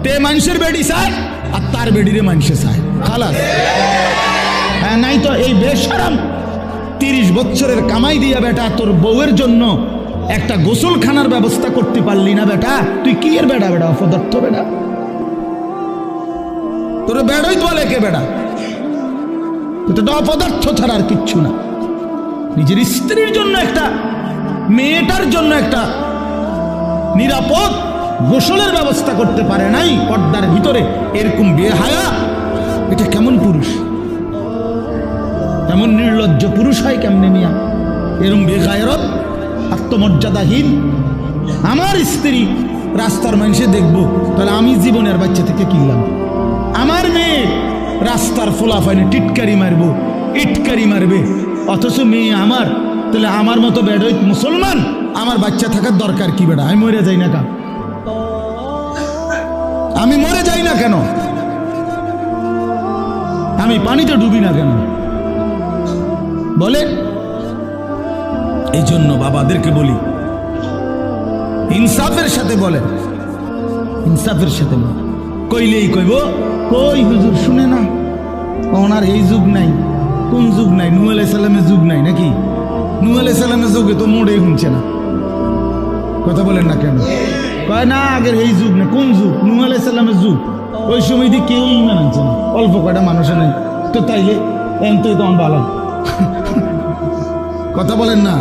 তে মানুষের বেডি চায় আর তার বেডিরে মানুষে চায়, খালাস। হ্যাঁ, নাই তো এই বেশরম 30 বছরের কামাই দিয়া বেটা তোর বউয়ের জন্য একটা গোসলখানার ব্যবস্থা করতে পারলি না বেটা, তুই কি এর বেটা? বেটা অপদার্থ বেটা, তোর বেড়াই বলে কে বেটা? এটা অপদার্থ ছাড়া আর কিচ্ছু না। নিজের স্ত্রীর জন্য একটা, মেয়েটার জন্য একটা নিরাপদ গোসলের ব্যবস্থা করতে পারে নাই পর্দার ভিতরে, এরকম বেহায়া, এটা কেমন পুরুষ? এমন নির্লজ্জ পুরুষ হয় কেমনে মিয়া? এরকম বেগায়রত, আত্মমর্যাদাহীন। আমার স্ত্রী রাস্তার মানুষে দেখবো, তাহলে আমি জীবনের বাচ্চা থেকে কিনলাম। আমার মেয়ে রাস্তার ফোলাফাইনে টিটকারি মারবো, ইটকারি মারবে, অথচ মেয়ে আমার, তাহলে আমার মতো বেড়াইত মুসলমান আমার বাচ্চা থাকার দরকার কি বেড়া? আমি মরে যাই না কেন? আমি মরে যাই না কেন? আমি পানিতে ডুবি না কেন? বলে এই জন্য বাবাদেরকে বলি, ইনসাফের সাথে বলেন, ইনসাফের সাথে কইলেই কইব কই হুজুর শুনে না, ওনার এই যুগ নাই। কোন যুগ নাই? নূহ আলাইহিস সালামের যুগ নাই নাকি? নূহ আলাইহিস সালামের যুগে তো মোড়ে শুনছে না, কথা বলেন না কেন? কয় না আগের এই যুগ না। কোন যুগ? নূহ আলাইহিস সালামের যুগ। ওই সময় দিয়ে কেউ ইমান আনছে না, অল্প কয়টা মানুষের নেই তো, তাইলে এমন তো তখন ভালো, কথা বলেন না।